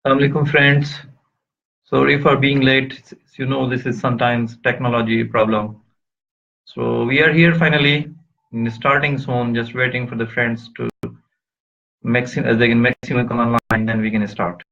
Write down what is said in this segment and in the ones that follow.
Assalamualaikum friends. Sorry for being late. This is sometimes technology problem. So we are here finally starting soon, just waiting for the friends to maximum come online, then we can start.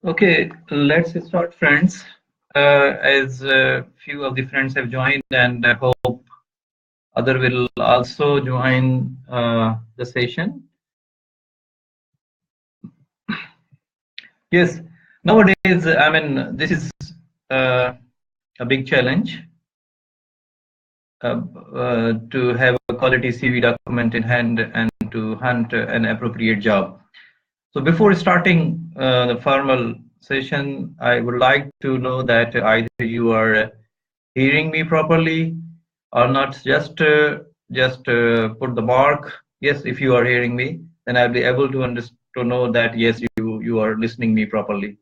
Okay, let's start, friends. As few of the friends have joined, and I hope other will also join the session. Yes, nowadays, I mean, this is uh, a big challenge to have a quality CV document in hand and to hunt an appropriate job. So before starting the formal session, I would like to know that either you are hearing me properly or not. Just put the mark. Yes, if you are hearing me, then I'll be able to to know that yes, you are listening me properly.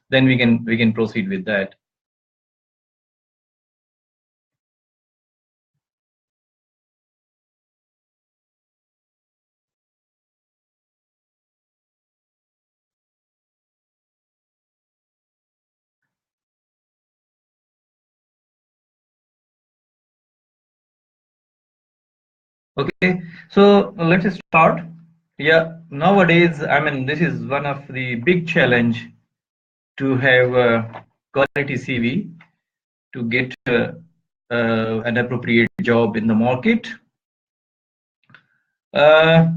Then we can proceed with that. Okay, so let's start. Yeah, nowadays, I mean, this is one of the big challenge to have a quality CV to get an appropriate job in the market. Uh,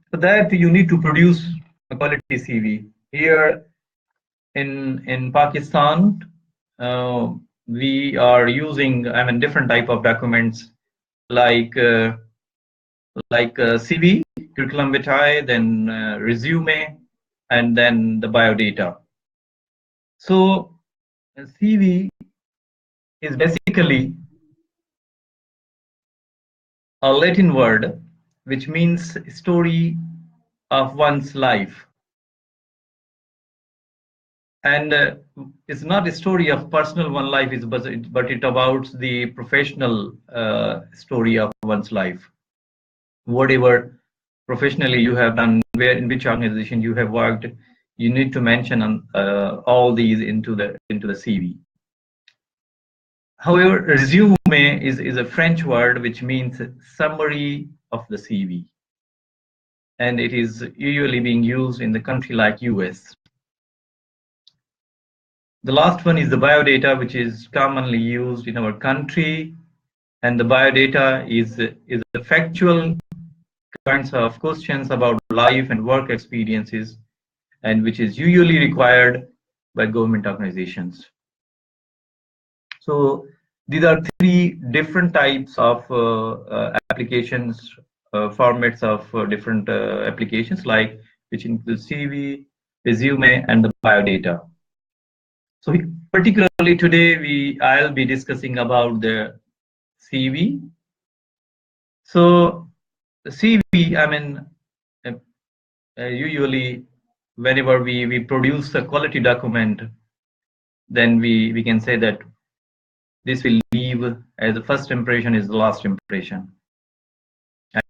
for that, you need to produce a quality CV. Here in Pakistan, uh, we are using, I mean, different type of documents like CV, curriculum vitae, then resume, and then the biodata. So CV is basically a Latin word which means story of one's life. And it's not a story of personal one life, but it about the professional story of one's life. Whatever professionally you have done, where in which organization you have worked, you need to mention all these into the CV. However, resume is a French word which means summary of the CV, and it is usually being used in the country like US. The last one is the biodata, which is commonly used in our country, and the biodata is the factual kinds of questions about life and work experiences, and which is usually required by government organizations. So these are three different types of applications, formats of different applications, like which include CV, resume, and the biodata. So particularly today, I'll be discussing about the CV. So the CV, I mean, uh, usually whenever we produce a quality document, then we can say that this will leave as the first impression is the last impression.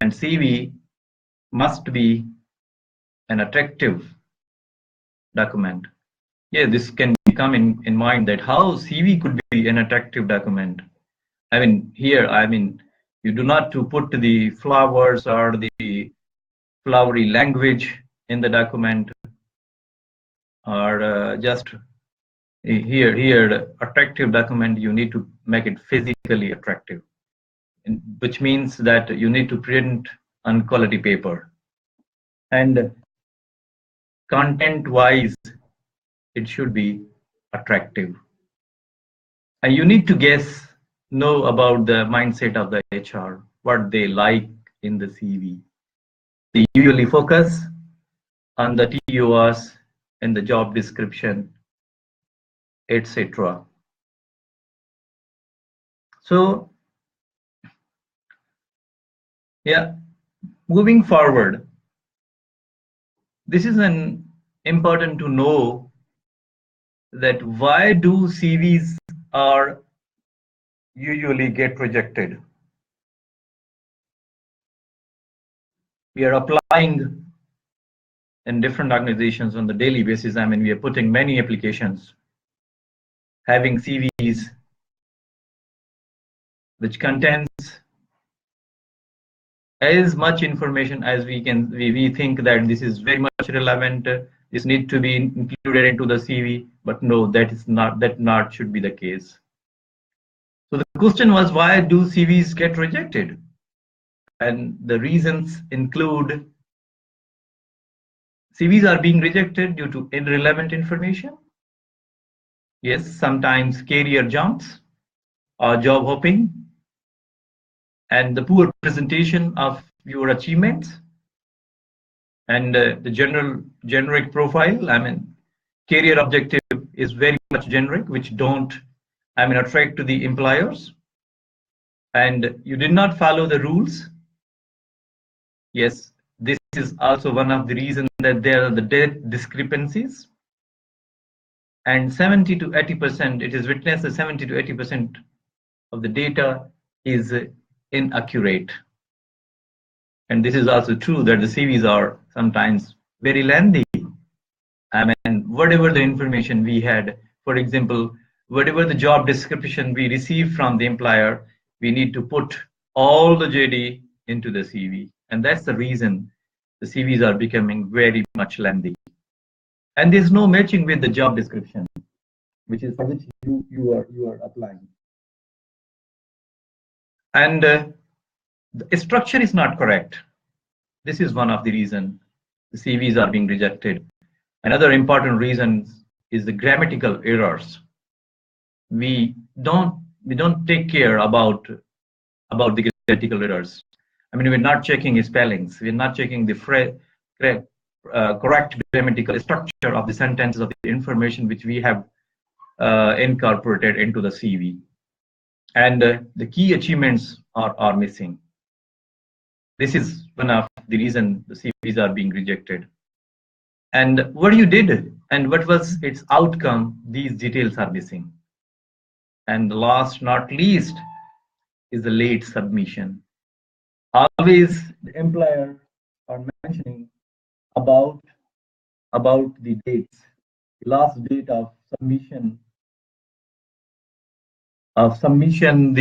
And CV must be an attractive document. Yeah, this can come in mind that how CV could be an attractive document. I mean, here, I mean, you do not to put the flowers or the flowery language in the document, or just here, the attractive document, you need to make it physically attractive, which means that you need to print on quality paper. And content-wise, it should be attractive. And you need to know about the mindset of the HR, what they like in the CV. They usually focus on the TORs and the job description, etc. So, yeah, moving forward, this is an important to know that why do CVs are usually get rejected. We are applying in different organizations on the daily basis. I mean, we are putting many applications having CVs which contains as much information as we think that this is very much relevant this need to be included into the CV, but no, that not should be the case. So the question was, why do CVs get rejected? And the reasons include CVs are being rejected due to irrelevant information. Yes, sometimes career jumps or job hopping and the poor presentation of your achievements and the generic profile. I mean, career objective is very much generic, which don't, I mean, attract to the employers. And you did not follow the rules. Yes, this is also one of the reasons that there are the date discrepancies. And 70 to 80%, it is witnessed that 70 to 80% of the data is inaccurate. And this is also true that the CVs are sometimes very lengthy. I mean, whatever the information we had, for example, whatever the job description we received from the employer, we need to put all the JD into the CV. And that's the reason the CVs are becoming very much lengthy. And there's no matching with the job description, which is for which you are applying. And the structure is not correct. This is one of the reasons the CVs are being rejected. Another important reason is the grammatical errors. We don't take care about the grammatical errors. I mean, we're not checking spellings. We're not checking the correct grammatical structure of the sentences of the information which we have incorporated into the CV. And the key achievements are missing. This is one of the reasons the CVs are being rejected. And what you did and what was its outcome, these details are missing. And last not least is the late submission. Always the employer are mentioning about the dates, the last date of submission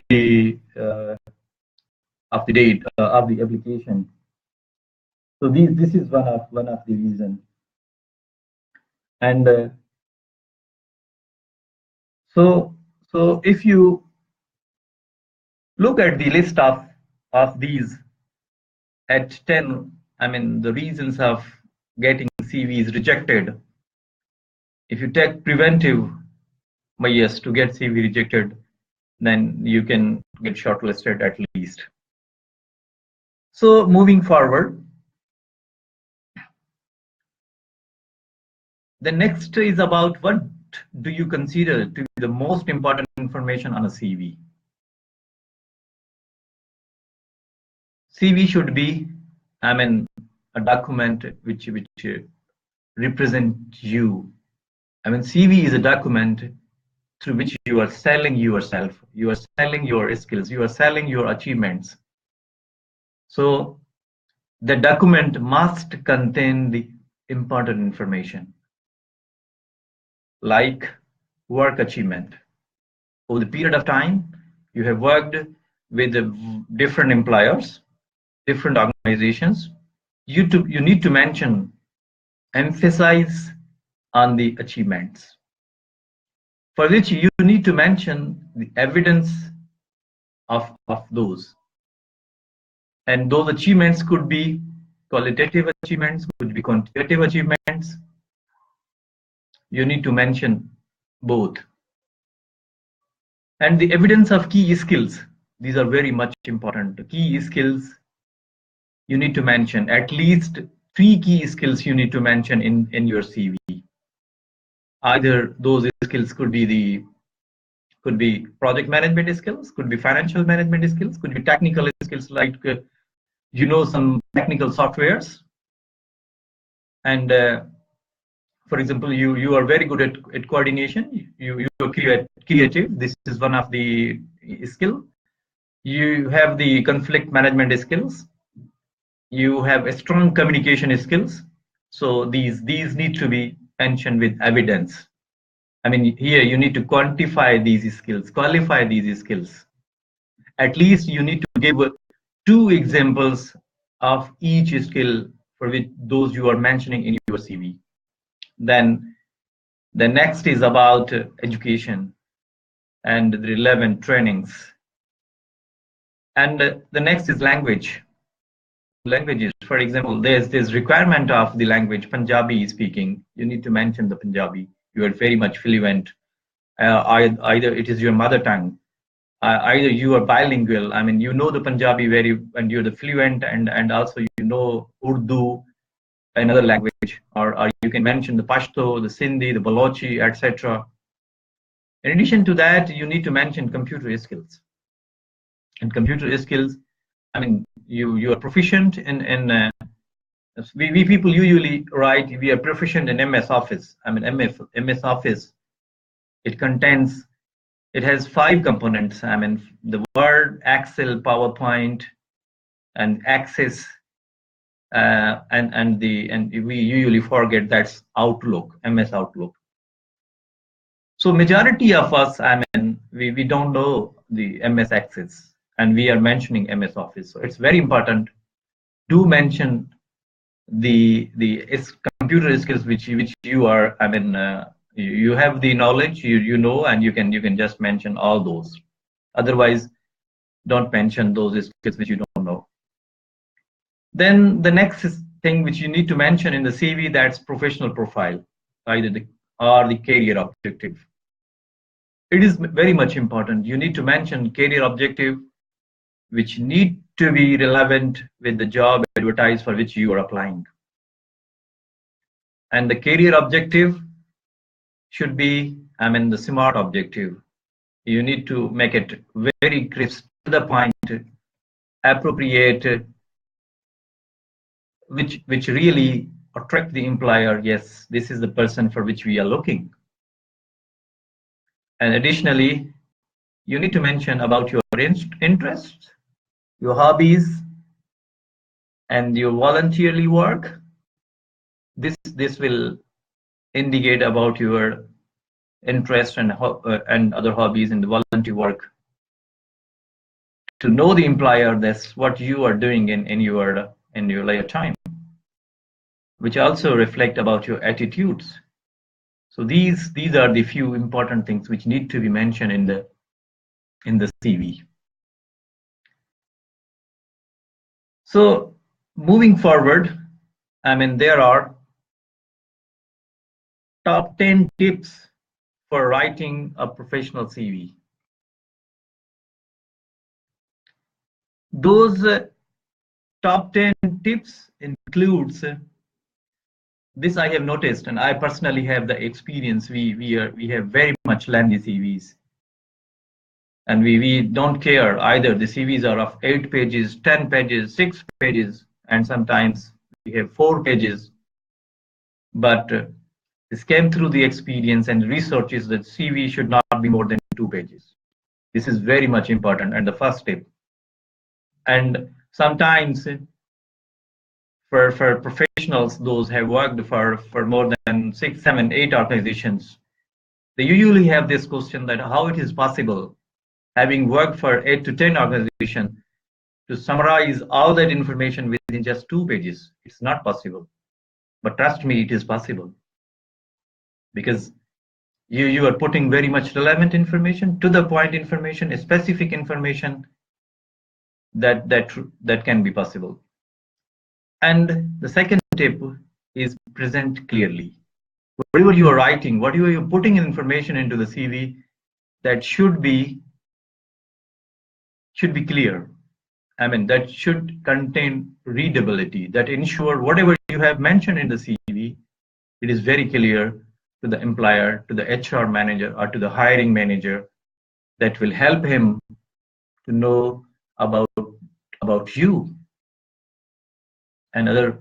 the of the date of the application. So this is one of the reasons. And so if you look at the list of these at 10, I mean the reasons of getting CVs rejected. If you take preventive measures to get CV rejected, then you can get shortlisted at least. So moving forward, the next is about what do you consider to be the most important information on a CV. CV should be, I mean, a document which represents you. I mean, CV is a document through which you are selling yourself, you are selling your skills, you are selling your achievements. So the document must contain the important information, like work achievement. Over the period of time, you have worked with different employers, different organizations. You need to mention, emphasize on the achievements, for which you need to mention the evidence of those. And those achievements could be qualitative achievements, could be quantitative achievements. You need to mention both. And the evidence of key skills, these are very much important. The key skills, you need to mention at least 3 key skills you need to mention in your CV. Either those skills could be project management skills, could be financial management skills, could be technical skills like some technical softwares. And for example, you are very good at coordination. You are creative. This is one of the skill. You have the conflict management skills. You have a strong communication skills. So these need to be mentioned with evidence. I mean, here you need to quantify these skills, qualify these skills. At least you need to give 2 examples of each skill for which those you are mentioning in your CV. Then the next is about education and the relevant trainings. And the next is language. Languages, for example, there's this requirement of the language Punjabi speaking. You need to mention the Punjabi. You are very much fluent. Either it is your mother tongue, either you are bilingual. I mean, you know the Punjabi very, and you're the fluent, and also you know Urdu, another language, or you can mention the Pashto, the Sindhi, the Balochi, etc. In addition to that, you need to mention computer skills. And computer skills, I mean, you are proficient in we people usually write we are proficient in MS Office. I mean, MS Office. It has 5 components. I mean, the Word, Excel, PowerPoint, and Access, and we usually forget that's Outlook, MS Outlook. So majority of us, I mean, we don't know the MS Access, and we are mentioning MS Office. So it's very important to mention the computer skills which you are. I mean, you have the knowledge, you know, and you can just mention all those. Otherwise, don't mention those skills which you don't know. Then the next thing which you need to mention in the CV, that's professional profile, either the career objective. It is very much important. You need to mention career objective which need to be relevant with the job advertised for which you are applying. And the career objective should be, I mean, the SMART objective. You need to make it very crisp, to the point, appropriate, which really attract the employer. Yes, this is the person for which we are looking. And additionally, you need to mention about your interests, your hobbies, and your volunteerly work. This will indicate about your interest and other hobbies in the volunteer work. To know the employer, that's what you are doing in your leisure time, which also reflect about your attitudes. So these are the few important things which need to be mentioned in the CV. So moving forward, I mean, there are top 10 tips for writing a professional CV. Those top 10 tips includes this. I have noticed, and I personally have the experience. We have very much lengthy CVs, and we don't care either. The CVs are of 8 pages, 10 pages, 6 pages, and sometimes we have 4 pages. But this came through the experience and researches that CV should not be more than 2 pages. This is very much important, and the first step. And sometimes for professionals, those have worked for more than 6, 7, 8 organizations, they usually have this question that how it is possible, having worked for 8 to 10 organizations, to summarize all that information within just 2 pages. It's not possible. But trust me, it is possible. Because you are putting very much relevant information, to the point information, specific information that can be possible. And the second tip is present clearly. Whatever you are writing, whatever you're putting information into the CV, that should be clear. I mean, that should contain readability, that ensure whatever you have mentioned in the CV, it is very clear to the employer, to the HR manager, or to the hiring manager, that will help him to know about you. Another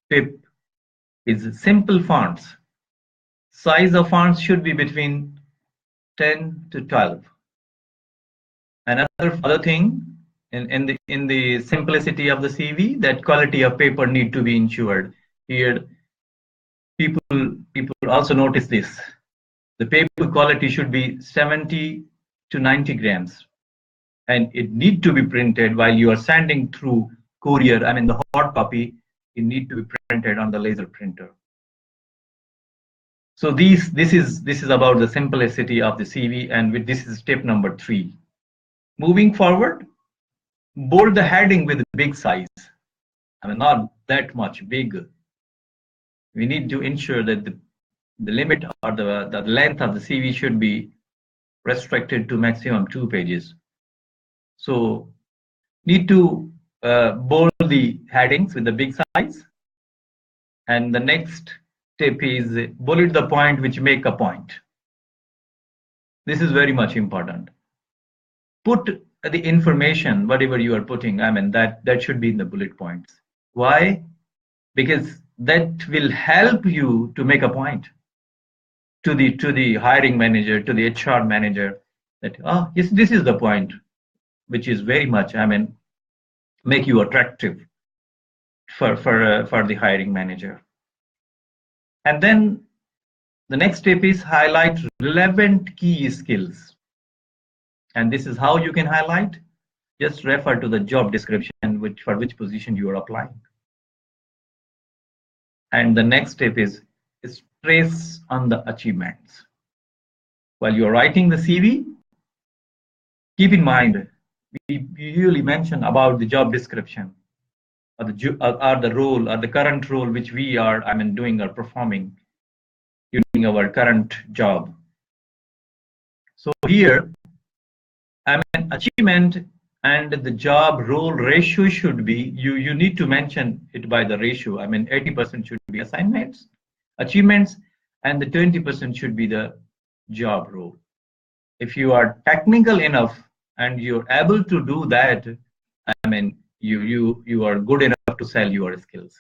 tip is simple fonts. Size of fonts should be between 10 to 12. Another thing, in the simplicity of the CV, that quality of paper need to be ensured. Here, people also notice this. The paper quality should be 70 to 90 grams, and it need to be printed while you are sending through courier. I mean, the hard copy, it need to be printed on the laser printer. So this is about the simplicity of the CV, and with this is step number 3. Moving forward, bold the heading with big size. I mean, not that much big. We need to ensure that the limit or the length of the CV should be restricted to maximum 2 pages. So need to bold the headings with the big size. And the next step is bullet the point which make a point. This is very much important. Put the information, whatever you are putting, I mean, that should be in the bullet points. Why? Because that will help you to make a point to the hiring manager, to the HR manager, that, oh, yes, this is the point, which is very much, I mean, make you attractive for the hiring manager. And then the next step is highlight relevant key skills. And this is how you can highlight. Just refer to the job description for which position you are applying. And the next step is stress on the achievements. While you're writing the CV, keep in mind, we usually mention about the job description or the role or the current role which we are, I mean, doing or performing during our current job. So here, I mean, achievement and the job role ratio should be, you need to mention it by the ratio. I mean, 80% should be assignments, achievements, and the 20% should be the job role. If you are technical enough and you're able to do that, I mean, you are good enough to sell your skills.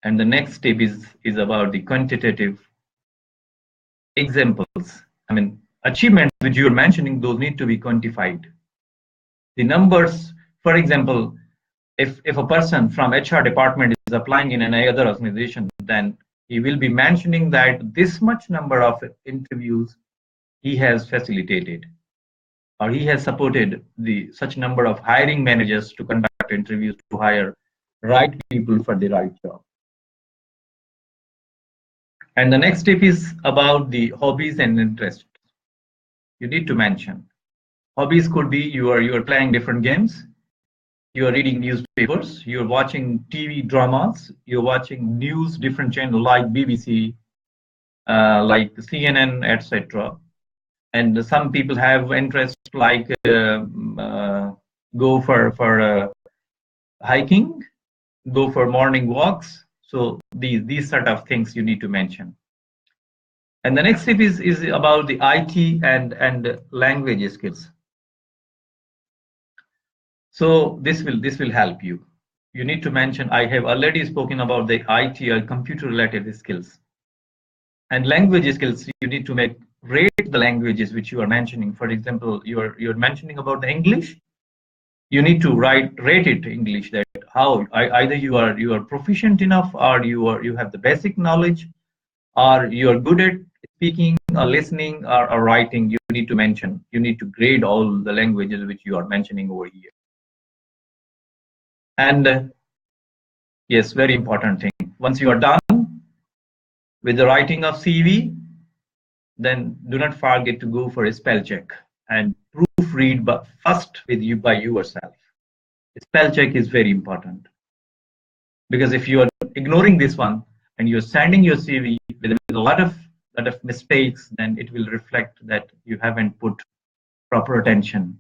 And the next step is about the quantitative examples. I mean, achievements which you're mentioning, those need to be quantified. The numbers, for example, if a person from HR department is applying in any other organization, then he will be mentioning that this much number of interviews he has facilitated, or he has supported such number of hiring managers to conduct interviews to hire right people for the right job. And the next step is about the hobbies and interests. You need to mention. Hobbies could be you are playing different games, you are reading newspapers, you're watching TV dramas, you're watching news, different channels like BBC, like CNN, etc. And some people have interest like go for hiking, go for morning walks. So these sort of things you need to mention. And the next step is about the IT and language skills. So this will help you. You need to mention, I have already spoken about the IT or computer related skills. And language skills, you need to rate the languages which you are mentioning. For example, you're mentioning about the English. You need to rate it English, that how either you are proficient enough, or you have the basic knowledge, or you are good at speaking or listening or writing. You need to mention, you need to grade all the languages which you are mentioning over here. And yes, very important thing, once you are done with the writing of CV, then do not forget to go for a spell check and proofread, but first by yourself. Spell check is very important, because if you are ignoring this one and you're sending your CV with a lot of mistakes, then it will reflect that you haven't put proper attention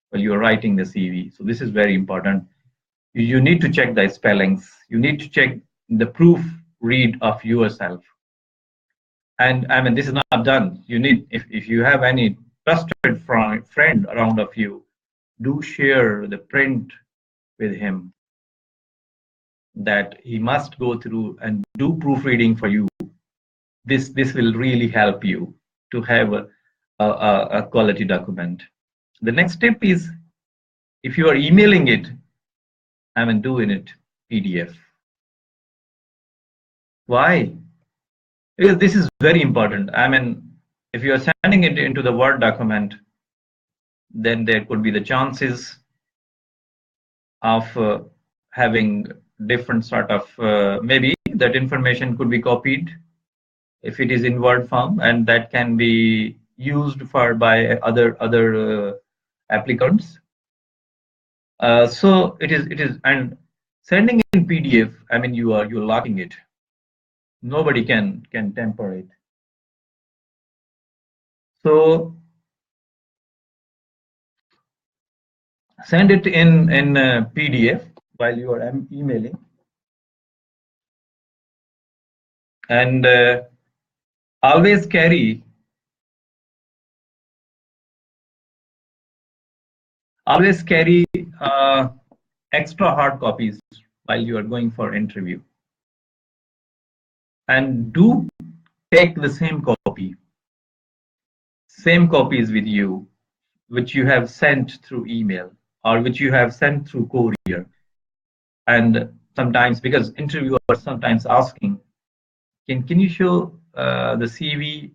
while you're writing the CV. So this is very important. You need to check the spellings. You need to check the proofread of yourself. And I mean, this is not done. You need, if you have any trusted friend around of you, do share the print with him, that he must go through and do proofreading for you. This will really help you to have a quality document. The next step is, if you are emailing it, I mean, do in it PDF. Why? Because this is very important. I mean, if you are sending it into the Word document, then there could be the chances of having different sort of maybe that information could be copied if it is in Word form, and that can be used for by other applicants. So it is, and sending in PDF. I mean, you're locking it. Nobody can tamper it. So send it in PDF while you are emailing, and always carry uh, extra hard copies while you are going for interview, and do take the same copies with you, which you have sent through email or which you have sent through courier. And sometimes, because interviewers sometimes asking, can you show the CV,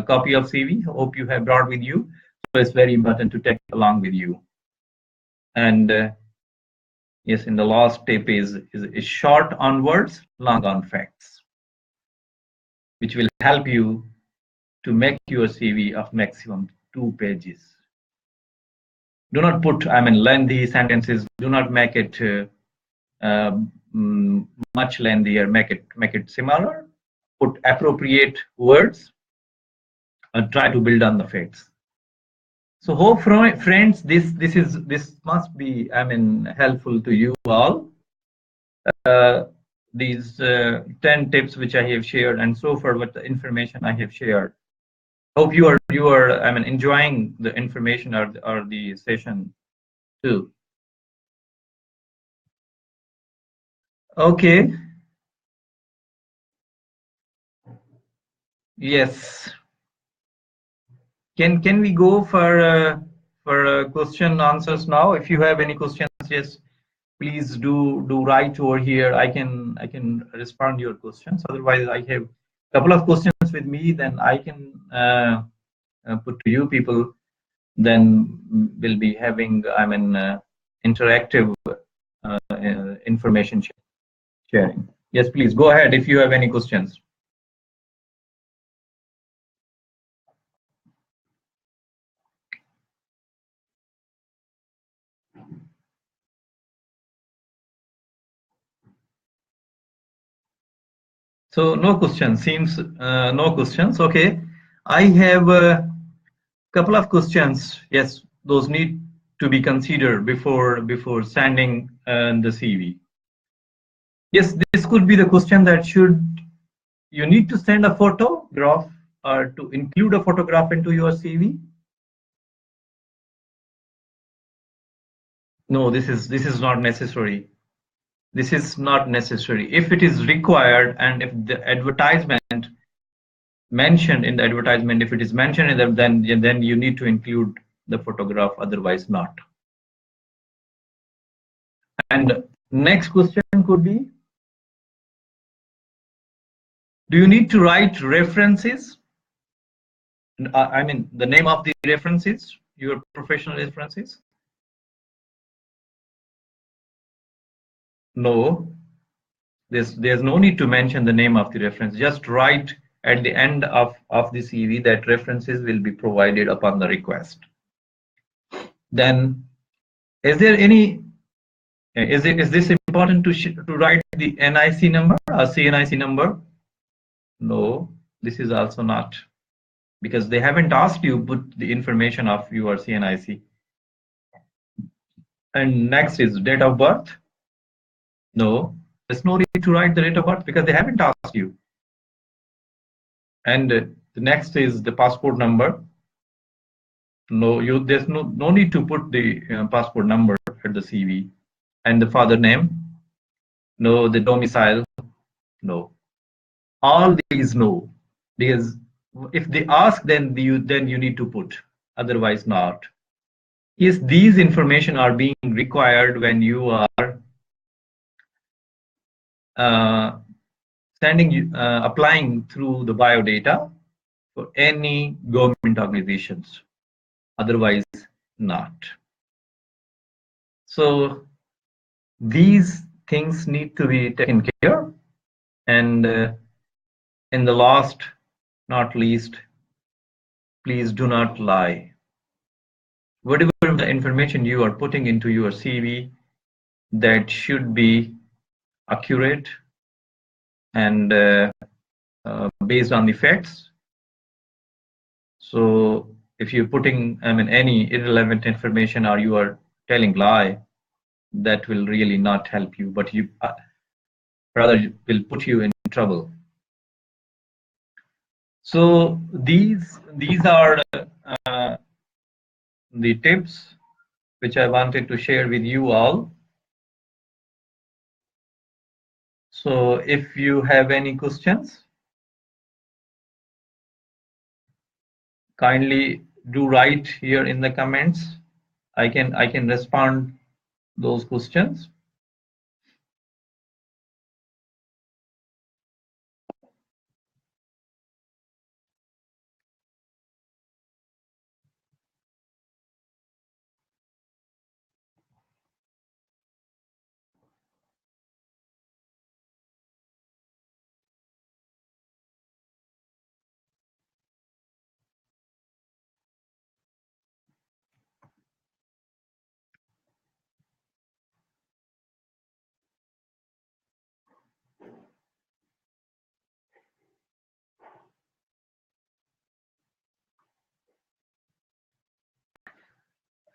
copy of CV? Hope you have brought with you. So it's very important to take along with you. And yes, in the last tip is short on words, long on facts, which will help you to make your CV of maximum 2 pages. Do not put, I mean, lengthy sentences. Do not make it much lengthier. Make it similar. Put appropriate words and try to build on the facts. So hope, friends, this must be, I mean, helpful to you all. These 10 tips which I have shared, and so far what the information I have shared. Hope you are I mean, enjoying the information or the session too. Okay. Yes. Can we go for question answers now? If you have any questions, yes, please do write over here. I can respond to your questions. Otherwise, I have a couple of questions with me. Then I can put to you people. Then we'll be having, I mean, interactive information sharing. Yes, please go ahead if you have any questions. So no questions. Seems no questions. Okay, I have a couple of questions. Yes, those need to be considered before sending the CV. Yes, this could be the question that should you need to send a photograph or to include a photograph into your CV. No, this is not necessary. This is not necessary. If it is required, and if the advertisement mentioned in the advertisement, if it is mentioned in the, then you need to include the photograph, otherwise not. And next question could be, do you need to write references? I mean, the name of the references, your professional references? No, there's no need to mention the name of the reference. Just write at the end of the CV that references will be provided upon the request. Then, is there any? Is this important to write the NIC number or CNIC number? No, this is also not, because they haven't asked you put the information of your CNIC. And next is date of birth. No, there's no need to write the date of birth because they haven't asked you. And the next is the passport number. No, there's no need to put the passport number at the CV. And the father name. No, the domicile. No, all these no, because if they ask, then you need to put, otherwise not. Yes, these information are being required when you are applying through the biodata for any government organizations, otherwise not. So these things need to be taken care, and in the last, not least, please do not lie. Whatever the information you are putting into your CV, that should be accurate and based on the facts. So if you're putting, any irrelevant information or you are telling lie, that will really not help you, but you rather will put you in trouble. So these are the tips which I wanted to share with you all. So if you have any questions, kindly do write here in the comments. I can respond those questions.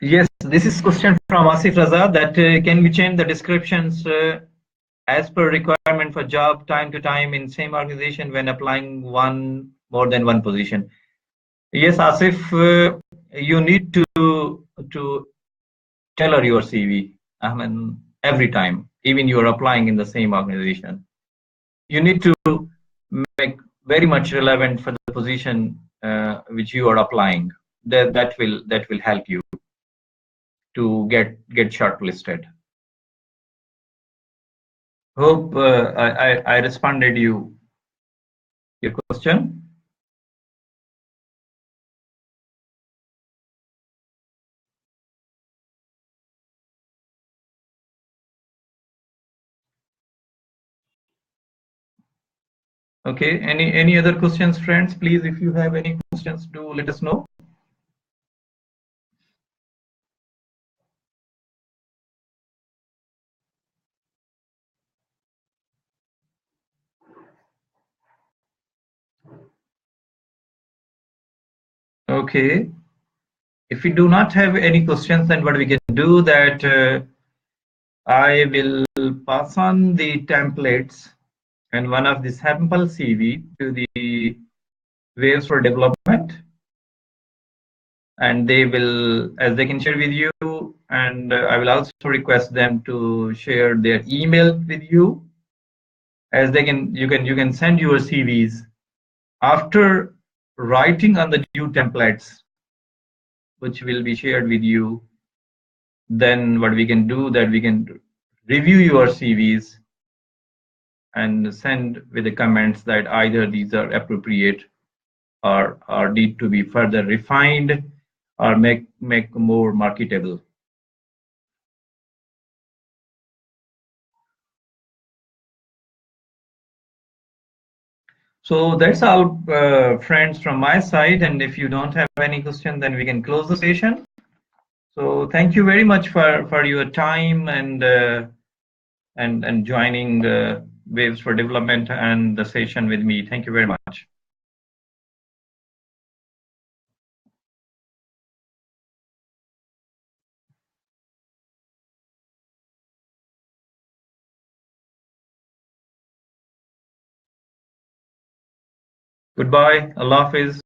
Yes, this is question from Asif Raza that can we change the descriptions as per requirement for job time to time in same organization when applying more than one position? Yes, Asif, you need to tailor your CV. Every time, even you are applying in the same organization, you need to make very much relevant for the position which you are applying. That will help you to get shortlisted. Hope I responded your question. Okay. Any other questions, friends? Please, if you have any questions, do let us know. Okay. If we do not have any questions, then what we can do that I will pass on the templates and one of the sample CV to the Waves for Development, and they will, as they can share with you, and I will also request them to share their email with you, as they can you can send your CVs after writing on the new templates, which will be shared with you. Then what we can do that we can review your CVs and send with the comments that either these are appropriate or need to be further refined or make more marketable. So that's all, friends, from my side. And if you don't have any question, then we can close the session. So thank you very much for your time and joining Waves for Development and the session with me. Thank you very much. Goodbye. Allah Hafiz.